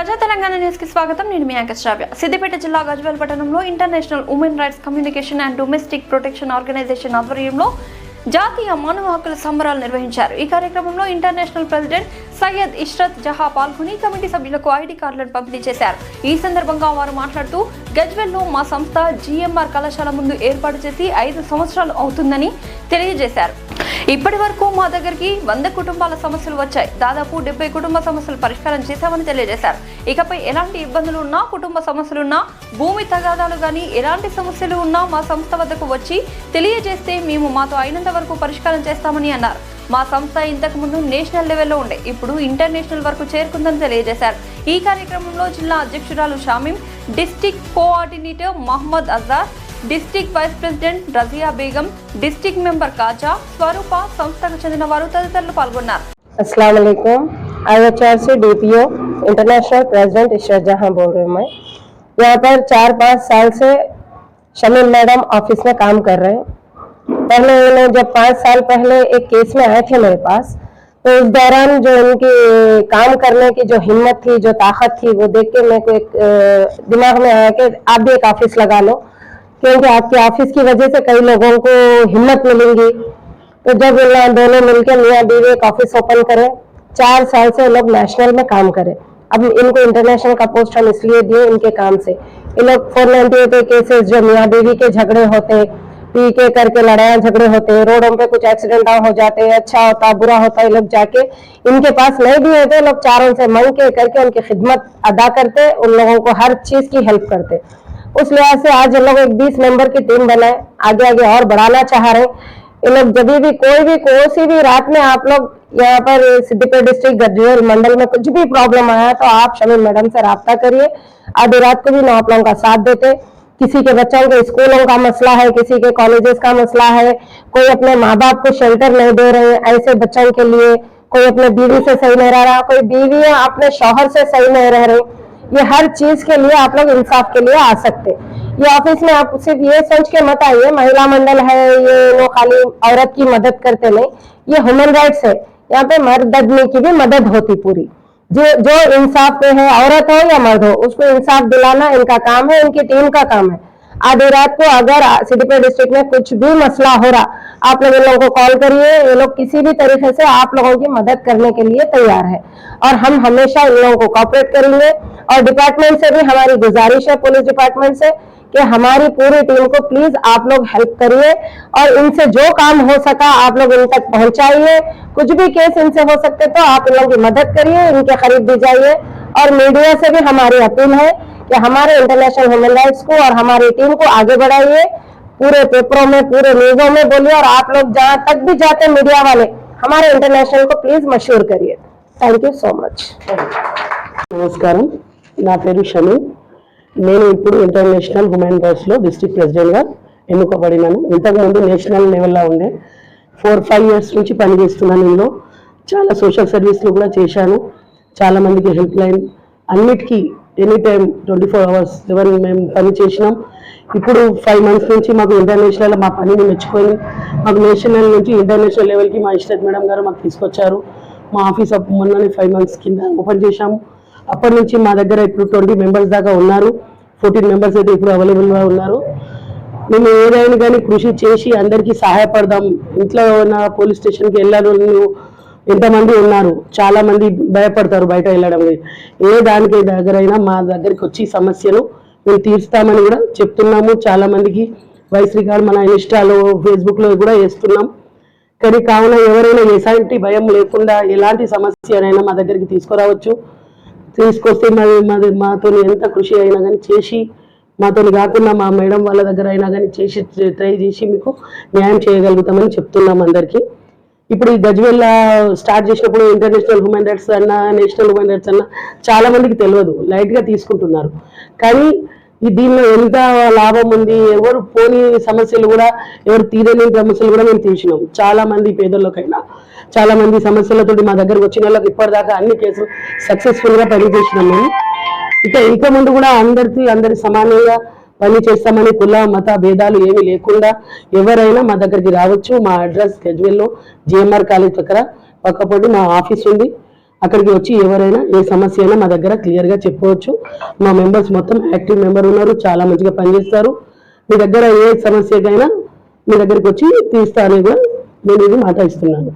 ప్రజా తెలంగాణ న్యూస్ కి స్వాగతం. నేను మీ యాంకర్ శ్రావ్య. సిద్దిపేట జిల్లా గజ్వేల్ పట్టణంలో international women rights communication and domestic protection organisation ఆధ్వర్యంలో జాతీయ మానవ హక్కుల సంబరాలు నిర్వహించారు. ఈ కార్యక్రమంలో ఇంటర్నేషనల్ ప్రెసిడెంట్ సయ్యద్ ఇష్రత్ జహా పాల్గొని కమిటీ సభ్యులకు ఐడి కార్డులను పంపిణీ చేశారు. ఈ సందర్భంగా వారు మాట్లాడుతూ గజ్వేల్లో మా సంస్థ జిఎంఆర్ కళాశాల ముందు ఏర్పాటు చేసి 5 సంవత్సరాలు అవుతుందని తెలియజేశారు. ఇప్పటి వరకు మా దగ్గరికి 100 కుటుంబాల సమస్యలు వచ్చాయి. దాదాపు 70 కుటుంబ సమస్యలు పరిష్కారం చేశామని తెలియజేశారు. ఇకపై ఎలాంటి ఇబ్బందులు ఉన్నా, కుటుంబ సమస్యలున్నా, భూమి తగాదాలు గానీ ఎలాంటి సమస్యలు ఉన్నా మా సంస్థ వద్దకు వచ్చి తెలియజేస్తే మేము మాతో అయినంత వరకు పరిష్కారం చేస్తామని అన్నారు. మా సంస్థ ఇంతకు ముందు నేషనల్ లెవెల్లో ఉండే, ఇప్పుడు ఇంటర్నేషనల్ వరకు చేరుకుందని తెలియజేశారు. ఈ కార్యక్రమంలో జిల్లా అధ్యక్షురాలు Shamim, district coordinator Mohammed Azhar, district vice president Razia Begum, district member Kaja, Swarupa, సంస్థకు చెందిన వారు తదితరులు పాల్గొన్నారు. अस्सलाम वालेकुम। IHR से DPO इंटरनेशनल प्रेसिडेंट इशरत जहां बोल रही हूँ मैं। यहाँ पर 4-5 साल से शमीम मैडम ऑफिस में काम कर रहे हैं। पहले उन्होंने जब 5 साल पहले एक केस में आए थे मेरे पास, तो उस दौरान जो उनकी काम करने की जो हिम्मत थी, जो ताकत थी, वो देख के मेरे को एक दिमाग में आया कि आप भी एक ऑफिस लगा लो, क्योंकि आपके ऑफिस की वजह से कई लोगों को हिम्मत मिलेंगी। तो जब दोनों मिलकर मियाँ बीवी एक ऑफिस ओपन करें, 4 साल से लोग नेशनल में काम करें। अब इनको इंटरनेशनल का पोस्ट हम इसलिए दिए इनके काम से। ये लोग 498 केसेस जो मियाँ बीवी के झगड़े होते, पी के करके लड़ाइयाँ झगड़े होते, रोडों पे कुछ एक्सीडेंट हो जाते, अच्छा होता बुरा होता, ये लोग जाके इनके पास नहीं भी होते, लोग चारों से मांग के करके उनकी खिदमत अदा करते, उन लोगों को हर चीज की हेल्प करते। उस लिहाज से आज लोग एक 20 मेंबर की टीम बनाए, आगे आगे और बढ़ाना चाह रहे हैं। ये लोग जब भी कोई भी रात में आप लोग यहाँ पर सिद्दीपेट डिस्ट्रिक्ट गज्वेल मंडल में कुछ भी प्रॉब्लम आया तो आप शमीम मैडम से राब्ता करिए। आधी रात को भी मैं आप लोगों का साथ देते। किसी के बच्चों के स्कूलों का मसला है, किसी के कॉलेजेस का मसला है, कोई अपने माँ बाप को शेल्टर नहीं दे रहे हैं ऐसे बच्चों के लिए, कोई अपने बीवी से सही नहीं रह रहा, कोई बीवी अपने शौहर से सही नहीं रह रही, ये हर चीज के लिए आप लोग इंसाफ के लिए आ सकते। ये ऑफिस में आप सिर्फ ये सोच के मत आइए महिला मंडल है, ये वो खाली औरत की मदद करते नहीं, ये ह्यूमन राइट्स है। यहाँ पे मर्द आदमी की भी मदद होती पूरी, जो इंसाफ पे है, औरत हो या मर्द हो, उसको इंसाफ दिलाना इनका काम है, इनकी टीम का काम है। आधी रात को अगर सिद्दीपेट डिस्ट्रिक्ट में कुछ भी मसला हो रहा, आप लोग इन लोगों को कॉल करिए, ये लोग किसी भी तरीके से आप लोगों की मदद करने के लिए तैयार है और हम हमेशा इन लोगों को कोऑपरेट करेंगे। और डिपार्टमेंट से भी हमारी गुजारिश है, पुलिस डिपार्टमेंट से, कि हमारी पूरी टीम को प्लीज आप लोग हेल्प करिए और इनसे जो काम हो सका आप लोग इन तक पहुंचाइए। कुछ भी केस इनसे हो सकते तो आप इन लोगों की मदद करिए, इनके करीब भी जाइए। और मीडिया से भी हमारी अपील है कि हमारे इंटरनेशनल ह्यूमन राइट्स को और हमारी टीम को आगे बढ़ाइए, पूरे पेपरों में, पूरे न्यूज़ों में बोलिए, और आप लोग जहां तक भी जाते मीडिया वाले हमारे इंटरनेशनल को प्लीज मशहूर करिए। Thank you so much. నమస్కారం, నా పేరు షమీ. నేను ఇప్పుడు ఇంటర్నేషనల్ హ్యూమన్ రైట్స్లో డిస్ట్రిక్ట్ ప్రెసిడెంట్గా ఎన్నుకోబడినాను. ఇంతకుముందు నేషనల్ లెవెల్లో ఉండే 4-5 ఇయర్స్ నుంచి పనిచేస్తున్నాను. ఇందులో చాలా సోషల్ సర్వీస్లు కూడా చేశాను. చాలామందికి హెల్ప్ లైన్ అన్నిటికీ ఎనీ టైం 24 hours 7 మేము పని చేసినాం. ఇప్పుడు 5 months నుంచి మాకు ఇంటర్నేషనల్ మా పనిని మెచ్చుకొని మాకు నేషనల్ నుంచి ఇంటర్నేషనల్ లెవెల్కి మా ఇష్రత్ మేడం గారు మాకు తీసుకొచ్చారు. మా ఆఫీస్ మొన్ననే 5 months కింద ఓపెన్ చేశాము. అప్పటి నుంచి మా దగ్గర ఇప్పుడు 20 members దాకా ఉన్నారు. 14 members అయితే ఇప్పుడు అవైలబుల్గా ఉన్నారు. మేము ఏదైనా కానీ కృషి చేసి అందరికీ సహాయపడదాం. ఇంట్లో ఉన్న పోలీస్ స్టేషన్కి వెళ్ళాలి ఎంతమంది ఉన్నారు, చాలా మంది భయపడతారు బయట వెళ్ళడం. ఏ దానికి దగ్గరైనా మా దగ్గరికి వచ్చి సమస్యను మేము తీర్స్తామని కూడా చెప్తున్నాము. చాలా మందికి వాయిస్ రికార్డ్ మన ఇన్స్టాలో, ఫేస్బుక్లో కూడా వేస్తున్నాం. కానీ కావున ఎవరైనా ఎలాంటి భయం లేకుండా ఎలాంటి సమస్యనైనా మా దగ్గరికి తీసుకురావచ్చు. తీసుకొస్తే మాతో ఎంత కృషి అయినా కానీ చేసి, మాతో కాకుండా మా మేడం వాళ్ళ దగ్గర అయినా కానీ చేసి ట్రై చేసి మీకు న్యాయం చేయగలుగుతామని చెప్తున్నాం అందరికీ. ఇప్పుడు ఈ గజ్వేల్ స్టార్ట్ చేసినప్పుడు ఇంటర్నేషనల్ హ్యూమన్ రైట్స్ అన్నా, నేషనల్ హ్యూమన్ రైట్స్ అన్నా చాలా మందికి తెలియదు, లైట్గా తీసుకుంటున్నారు. కానీ దీనిలో ఎంత లాభం ఉంది, ఎవరు పోని సమస్యలు కూడా, ఎవరు తీరని సమస్యలు కూడా మేము తీర్చినాం. చాలా మంది పేదోళ్ళకైనా చాలా మంది సమస్యలతో మా దగ్గరకు వచ్చిన వాళ్ళకి ఇప్పటిదాకా అన్ని కేసులు సక్సెస్ఫుల్గా పనిచేసినాం మేము. ఇంకా ముందు కూడా అందరి సమానంగా పని చేస్తామని కుల మత భేదాలు ఏమీ లేకుండా ఎవరైనా మా దగ్గరికి రావచ్చు. మా అడ్రస్ గజ్వేల్లో జిఎంఆర్ కాలేజ్ దగ్గర పక్కపొండి మా ఆఫీస్ ఉంది. అక్కడికి వచ్చి ఎవరైనా ఏ సమస్య అయినా మా దగ్గర క్లియర్గా చెప్పవచ్చు. మా మెంబర్స్ మొత్తం యాక్టివ్ మెంబర్ ఉన్నారు, చాలా మంచిగా పనిచేస్తారు. మీ దగ్గర ఏ సమస్యకైనా మీ దగ్గరికి వచ్చి తీస్తా అని కూడా నేను ఇది మాట ఇస్తున్నాను.